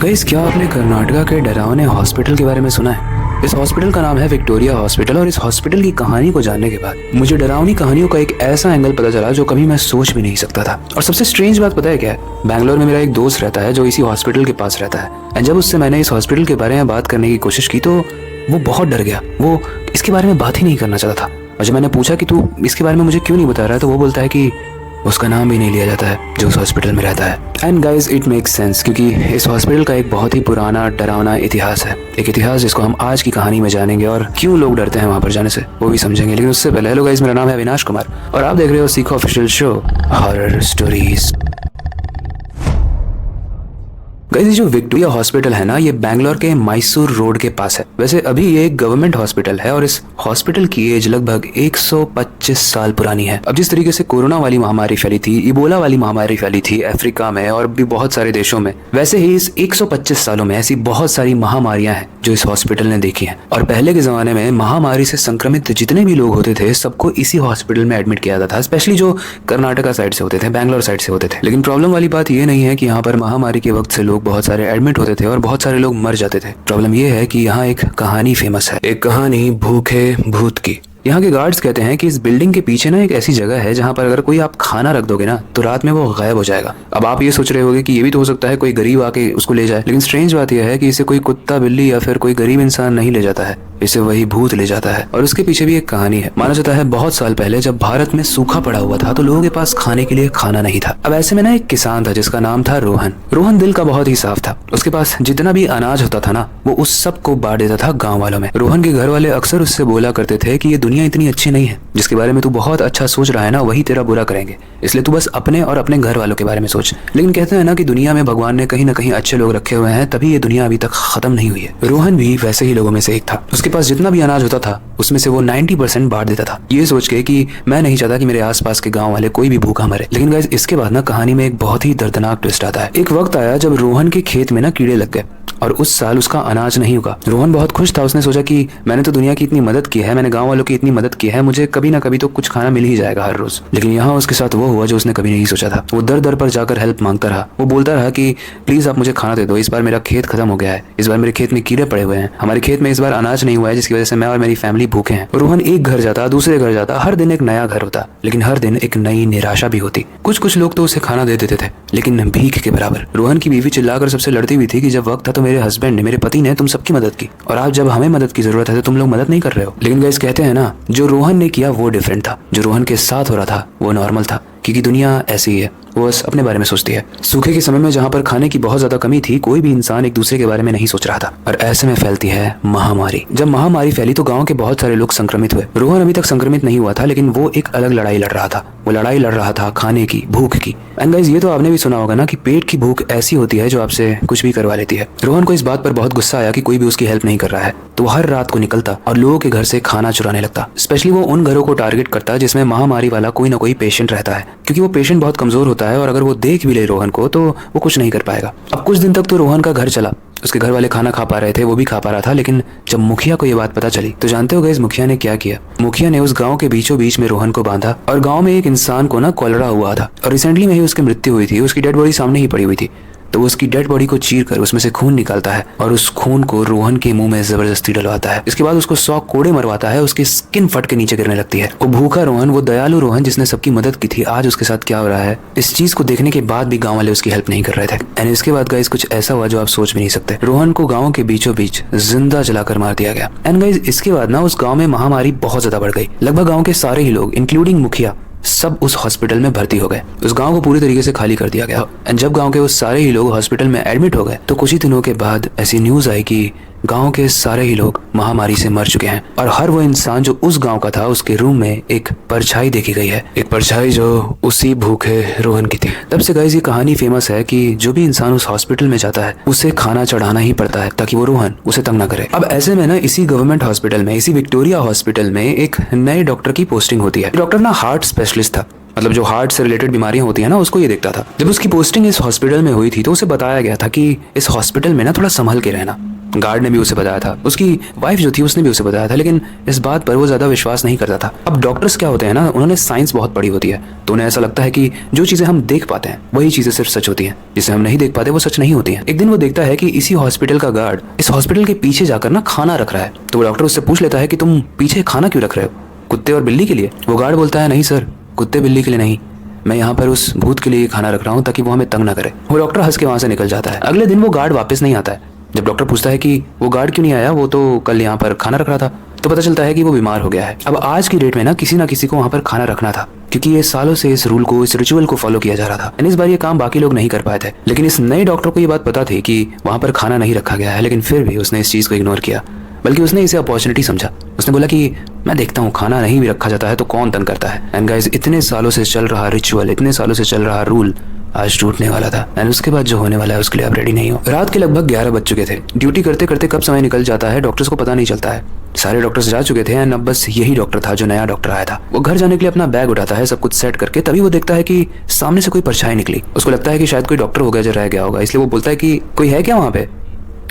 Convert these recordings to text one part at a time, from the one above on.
Guys, क्या आपने कर्नाटका के डरावने हॉस्पिटल के बारे में सुना है? इस हॉस्पिटल का नाम है विक्टोरिया हॉस्पिटल और इस हॉस्पिटल की कहानी को जानने के बाद मुझे डरावनी कहानियों का एक ऐसा एंगल पता चला जो कभी मैं सोच भी नहीं सकता था। और सबसे स्ट्रेंज बात पता है क्या है? बैंगलोर में मेरा एक दोस्त रहता है जो इसी हॉस्पिटल के पास रहता है। एंड जब उससे मैंने इस हॉस्पिटल के बारे में बात करने की कोशिश की तो वो बहुत डर गया। वो इसके बारे में बात ही नहीं करना चाहता था। और जब मैंने पूछा कि तू इसके बारे में मुझे क्यों नहीं बता रहा है, तो वो बोलता है कि उसका नाम भी नहीं लिया जाता है जो उस हॉस्पिटल में रहता है। And guys, it makes sense, क्योंकि इस हॉस्पिटल का एक बहुत ही पुराना डरावना इतिहास है। एक इतिहास जिसको हम आज की कहानी में जानेंगे और क्यों लोग डरते हैं वहां पर जाने से वो भी समझेंगे। लेकिन उससे पहले, हेलो गाइज, मेरा नाम है अविनाश कुमार और आप देख रहे हो सीखो official show horror stories. Guys, जो विक्टोरिया हॉस्पिटल है ना, ये बैंगलोर के मैसूर रोड के पास है। वैसे अभी ये एक गवर्नमेंट हॉस्पिटल है और इस हॉस्पिटल की एज लगभग 125 साल पुरानी है। अब जिस तरीके से कोरोना वाली महामारी फैली थी, इबोला वाली महामारी फैली थी अफ्रीका में और भी बहुत सारे देशों में, वैसे ही इस 125 सालों में ऐसी बहुत सारी महामारियां हैं जो इस हॉस्पिटल ने देखी हैं। और पहले के जमाने में महामारी से संक्रमित जितने भी लोग होते थे सबको इसी हॉस्पिटल में एडमिट किया जाता था, स्पेशली जो कर्नाटका साइड से होते थे, बैंगलोर साइड से होते थे। लेकिन प्रॉब्लम वाली बात ये नहीं है कि यहाँ पर महामारी के वक्त से लोग बहुत सारे एडमिट होते थे और बहुत सारे लोग मर जाते थे। प्रॉब्लम ये है कि यहाँ एक कहानी फेमस है, एक कहानी भूखे भूत की। यहाँ के गार्ड्स कहते हैं कि इस बिल्डिंग के पीछे ना एक ऐसी जगह है जहाँ पर अगर कोई आप खाना रख दोगे ना तो रात में वो गायब हो जाएगा। अब आप ये सोच रहे होगे कि ये भी तो हो सकता है कोई गरीब आके उसको ले जाए, लेकिन स्ट्रेंज बात यह है कि इसे कोई कुत्ता, बिल्ली या फिर कोई गरीब इंसान नहीं ले जाता है, इसे वही भूत ले जाता है। और उसके पीछे भी एक कहानी है। माना जाता है बहुत साल पहले जब भारत में सूखा पड़ा हुआ था तो लोगों के पास खाने के लिए खाना नहीं था। अब ऐसे में ना एक किसान था जिसका नाम था रोहन। रोहन दिल का बहुत ही साफ था। उसके पास जितना भी अनाज होता था ना वो उस सब को बांट देता था गाँव वालों में। रोहन के घर वाले अक्सर उससे बोला करते थे कि ये दुनिया इतनी अच्छी नहीं है, जिसके बारे में तू बहुत अच्छा सोच रहा है ना वही तेरा बुरा करेंगे, इसलिए तू बस अपने और अपने घर वालों के बारे में सोच। लेकिन कहते हैं ना कि दुनिया में भगवान ने कहीं ना कहीं अच्छे लोग रखे हुए हैं, तभी ये दुनिया अभी तक खत्म नहीं हुई है। रोहन भी वैसे ही लोगों में से एक था। उसके पास जितना भी अनाज होता था उसमें से वो 90% बांट देता था, ये सोच के कि मैं नहीं चाहता कि मेरे आसपास के गांव वाले कोई भी भूखा मरे। लेकिन गाइस, इसके बाद ना कहानी में एक बहुत ही दर्दनाक ट्विस्ट आता है। एक वक्त आया जब रोहन के खेत में ना कीड़े लग गए और उस साल उसका अनाज नहीं उगा। रोहन बहुत खुश था। उसने सोचा कि मैंने तो दुनिया की इतनी मदद की है, मैंने गांव वालों की इतनी मदद की है, मुझे कभी ना कभी तो कुछ खाना मिल ही जाएगा हर रोज। लेकिन यहाँ उसके साथ वो हुआ जो उसने कभी नहीं सोचा था। वो दर दर पर जाकर हेल्प मांगता रहा। वो बोलता रहा कि प्लीज आप मुझे खाना दे दो, इस बार मेरा खेत खत्म हो गया है, इस बार मेरे खेत में कीड़े पड़े हुए हैं, हमारे खेत में इस बार अनाज नहीं हुआ है, जिसकी वजह से मैं और मेरी फैमिली भूखे हैं। रोहन एक घर जाता, दूसरे घर जाता, हर दिन एक नया घर होता, लेकिन हर दिन एक नई निराशा भी होती। कुछ लोग तो उसे खाना दे देते थे, लेकिन भीख के बराबर। रोहन की बीवी चिल्लाकर सबसे लड़ती हुई थी कि जब वक्त था तो मेरे हस्बैंड ने, मेरे पति ने तुम सबकी मदद की, और आज जब हमें मदद की जरूरत है तो तुम लोग मदद नहीं कर रहे हो। लेकिन गाइस, कहते हैं ना, जो रोहन ने किया वो डिफरेंट था। जो रोहन के साथ हो रहा था वो नॉर्मल था, क्योंकि दुनिया ऐसी ही है, वो बस अपने बारे में सोचती है। सूखे के समय में जहाँ पर खाने की बहुत ज्यादा कमी थी, कोई भी इंसान एक दूसरे के बारे में नहीं सोच रहा था। और ऐसे में फैलती है महामारी। जब महामारी फैली तो गांव के बहुत सारे लोग संक्रमित हुए। रोहन अभी तक संक्रमित नहीं हुआ था, लेकिन वो एक अलग लड़ाई लड़ रहा था। वो लड़ाई लड़ रहा था खाने की, भूख की। एंड गाइस, ये तो आपने भी सुना होगा ना कि पेट की भूख ऐसी होती है जो आपसे कुछ भी करवा लेती है। रोहन को इस बात पर बहुत गुस्सा आया कि कोई भी उसकी हेल्प नहीं कर रहा है, तो हर रात को निकलता और लोगों के घर से खाना चुराने लगता। स्पेशली वो उन घरों को टारगेट करता जिसमें महामारी वाला कोई ना कोई पेशेंट रहता है, क्योंकि वो पेशेंट बहुत कमजोर होता है और अगर वो देख भी ले रोहन को तो वो कुछ नहीं कर पाएगा। अब कुछ दिन तक तो रोहन का घर चला, उसके घर वाले खाना खा पा रहे थे, वो भी खा पा रहा था। लेकिन जब मुखिया को ये बात पता चली तो जानते हो गाइस मुखिया ने क्या किया? मुखिया ने उस गांव के बीचों बीच में रोहन को बांधा और गांव में एक इंसान को ना कॉलेरा हुआ था और रिसेंटली में ही उसकी मृत्यु हुई थी। उसकी डेड बॉडी सामने ही पड़ी हुई थी, तो वो उसकी डेड बॉडी को चीर कर उसमें से खून निकालता है और उस खून को रोहन के मुंह में जबरदस्ती डलवाता है। इसके बाद उसको 100 कोड़े मरवाता है, उसकी स्किन फट के नीचे गिरने लगती है। वो भूखा रोहन, वो दयालु रोहन जिसने सबकी मदद की थी, आज उसके साथ क्या हो रहा है, इस चीज को देखने के बाद भी गांव वाले उसकी हेल्प नहीं कर रहे थे। एंड इसके बाद गाइस कुछ ऐसा हुआ जो आप सोच भी नहीं सकते। रोहन को गाँव के बीचों बीच जिंदा जलाकर मार दिया गया। एंड गाइस, इसके बाद ना उस गाँव में महामारी बहुत ज्यादा बढ़ गई। लगभग गाँव के सारे ही लोग इंक्लूडिंग मुखिया सब उस हॉस्पिटल में भर्ती हो गए। उस गांव को पूरी तरीके से खाली कर दिया गया। एंड जब गांव के वो सारे ही लोग हॉस्पिटल में एडमिट हो गए तो कुछ ही दिनों के बाद ऐसी न्यूज आई कि गांव के सारे ही लोग महामारी से मर चुके हैं और हर वो इंसान जो उस गांव का था उसके रूम में एक परछाई देखी गई है, एक परछाई जो उसी भूखे रोहन की थी। तब से गाइस ये कहानी फेमस है कि जो भी इंसान उस हॉस्पिटल में जाता है उसे खाना चढ़ाना ही पड़ता है ताकि वो रोहन उसे तंग ना करे। अब ऐसे में ना इसी गवर्नमेंट हॉस्पिटल में, इसी विक्टोरिया हॉस्पिटल में एक नए डॉक्टर की पोस्टिंग होती है। डॉक्टर ना हार्ट स्पेशलिस्ट था। मतलब जो हार्ट से रिलेटेड बीमारियां होती है ना, उसको ये देखता था। जब उसकी पोस्टिंग इस हॉस्पिटल में हुई थी तो उसे बताया गया था कि इस हॉस्पिटल में ना थोड़ा संभल के रहना। गार्ड ने भी उसे बताया था, उसकी वाइफ जो थी उसने भी उसे बताया था, लेकिन इस बात पर वो ज्यादा विश्वास नहीं करता था। अब डॉक्टर्स क्या होते हैं ना, उन्होंने साइंस बहुत पढ़ी होती है, तो उन्हें ऐसा लगता है कि जो चीजें हम देख पाते हैं वही चीजें सिर्फ सच होती हैं, जिसे हम नहीं देख पाते वो सच नहीं होती हैं। एक दिन वो देखता है कि इसी हॉस्पिटल का गार्ड इस हॉस्पिटल के पीछे जाकर ना खाना रख रहा है। तो वो डॉक्टर उससे पूछ लेता है कि तुम पीछे खाना क्यों रख रहे हो, कुत्ते और बिल्ली के लिए? वो गार्ड बोलता है, नहीं सर, कुत्ते बिल्ली के लिए नहीं, मैं यहाँ पर उस भूत के लिए खाना रख रहा हूँ ताकि वो हमें तंग ना करे। वो डॉक्टर हंस के वहां से निकल जाता है। अगले दिन वो गार्ड वापस नहीं आता है। जब डॉक्टर पूछता है कि वो गार्ड क्यों नहीं आया, वो तो कल यहाँ पर खाना रख रहा था, तो पता चलता है कि वो बीमार हो गया है। अब आज की डेट में ना किसी को वहाँ पर खाना रखना था, क्योंकि ये सालों से इस रूल को, इस रिचुअल को फॉलो किया जा रहा था। इस बार ये काम बाकी लोग नहीं कर पाए थे, लेकिन इस नए डॉक्टर को ये बात पता थी कि वहाँ पर खाना नहीं रखा गया है, लेकिन फिर भी उसने इस चीज को इग्नोर किया, बल्कि उसने इसे अपॉर्चुनिटी समझा। उसने बोला कि मैं देखता हूँ खाना नहीं भी रखा जाता है तो कौन तंग करता है। एंड गाइस, इतने सालों से चल रहा रिचुअल, इतने सालों से चल रहा रूल आज टूटने वाला था। एंड उसके बाद जो होने वाला है उसके लिए आप रेडी नहीं हो। रात के लगभग 11 बज चुके थे। ड्यूटी करते करते कब समय निकल जाता है डॉक्टर्स को पता नहीं चलता है। सारे डॉक्टर्स जा चुके थे एंड अब बस यही डॉक्टर था जो नया डॉक्टर आया था। वो घर जाने के लिए अपना बैग उठाता है, सब कुछ सेट करके, तभी वो देखता है कि सामने से कोई परछाई निकली। उसको लगता है कि शायद कोई डॉक्टर होगा जो रह गया होगा, इसलिए वो बोलता है कि कोई है क्या वहाँ पे,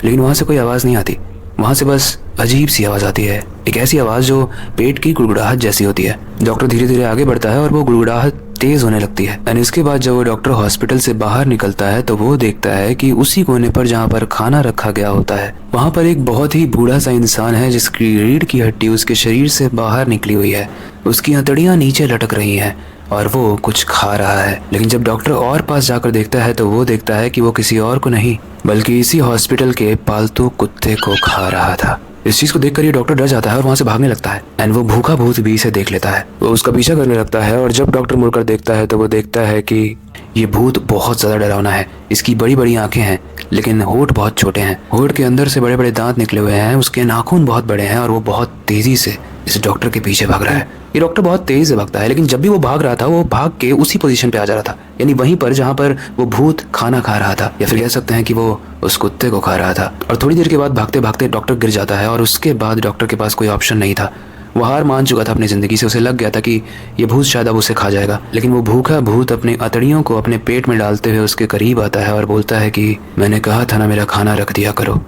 लेकिन वहां से कोई आवाज नहीं आती। वहां से बस अजीब सी आवाज आती है, एक ऐसी आवाज जो पेट की गुड़गुड़ाहट जैसी होती है। डॉक्टर धीरे धीरे आगे बढ़ता है और वो गुड़गुड़ाहट तेज होने लगती है। एंड इसके बाद जब वो डॉक्टर हॉस्पिटल से बाहर निकलता है तो वो देखता है कि उसी कोने पर जहाँ पर खाना रखा गया होता है, वहाँ पर एक बहुत ही बूढ़ा सा इंसान है जिसकी रीढ़ की हड्डी उसके शरीर से बाहर निकली हुई है। उसकी हथेलियां नीचे लटक रही हैं और वो कुछ खा रहा है। लेकिन जब डॉक्टर और पास जाकर देखता है तो वो देखता है कि वो किसी और को नहीं बल्कि इसी हॉस्पिटल के पालतू कुत्ते को खा रहा था। इस चीज को देखकर ये डॉक्टर डर जाता है और वहां से भागने लगता है। एंड वो भूखा भूत भी इसे देख लेता है, वो उसका पीछा करने लगता है। और जब डॉक्टर मुड़कर देखता है तो वो देखता है कि ये भूत बहुत ज्यादा डरावना है। इसकी बड़ी बड़ी आंखें हैं लेकिन होठ बहुत छोटे हैं, होठ के अंदर से बड़े बड़े दांत निकले हुए हैं, उसके नाखून बहुत बड़े हैं और वो बहुत तेजी से इस डॉक्टर के पीछे भाग रहा है। ये डॉक्टर बहुत तेज से भागता है, लेकिन जब भी वो भाग रहा था वो भाग के उसी पोजीशन पे आ जा रहा था, यानी वहीं पर जहाँ पर वो भूत खाना खा रहा था, या फिर कह सकते हैं कि वो उस कुत्ते को खा रहा था। और थोड़ी देर के बाद भागते भागते डॉक्टर गिर जाता है और उसके बाद डॉक्टर के पास कोई ऑप्शन नहीं था। वो हार मान चुका था अपनी जिंदगी से। उसे लग गया था कि ये भूत शायद अब उसे खा जाएगा, लेकिन वो भूखा भूत अपनी अतड़ियों को अपने पेट में डालते हुए उसके करीब आता है और बोलता है कि मैंने कहा था ना मेरा खाना रख दिया करो,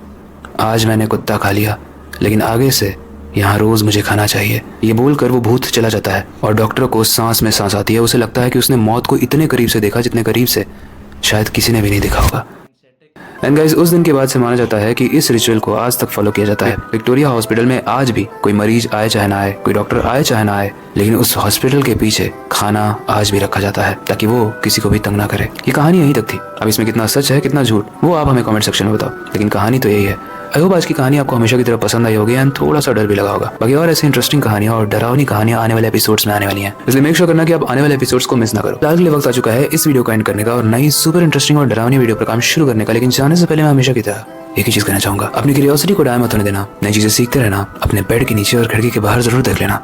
आज मैंने कुत्ता खा लिया, लेकिन आगे से यहाँ रोज मुझे खाना चाहिए। ये बोलकर वो भूत चला जाता है और डॉक्टर को सांस में सांस आती है। उसे लगता है कि उसने मौत को इतने करीब से देखा जितने करीब से शायद किसी ने भी नहीं देखा होगा। एंड गाइस, उस दिन के बाद से माना जाता है कि इस रिचुअल को आज तक फॉलो किया जाता है। विक्टोरिया हॉस्पिटल में आज भी कोई मरीज आए चाहे ना आए, कोई डॉक्टर आए चाहे ना आए, लेकिन उस हॉस्पिटल के पीछे खाना आज भी रखा जाता है ताकि वो किसी को भी तंग ना करे। ये कहानी यहीं तक थी। अब इसमें कितना सच है कितना झूठ वो आप हमें कमेंट सेक्शन में बताओ, लेकिन कहानी तो यही है। आई होप आज की कहानी आपको हमेशा की तरह पसंद आई होगी एंड थोड़ा सा डर भी लगा होगा। बाकी और ऐसी इंटरेस्टिंग कहानियां और डरावनी कहानियां आने वाले एपिसोड्स में आने वाली हैं, इसलिए मेक श्योर करना कि आप आने वाले एपिसोड्स को मिस ना करो। अगले वक्त आ चुका है इस वीडियो का एंड करने का और नई सुपर इंटरेस्टिंग और डरावनी वीडियो पर काम शुरू करने का। लेकिन जाने से पहले मैं हमेशा की तरह एक ही चीज कहना चाहूंगा, अपनी क्यूरियोसिटी को डाय मत होने देना, नई चीजें सीखते रहना, अपने बेड के नीचे और खिड़की के बाहर जरूर देख लेना।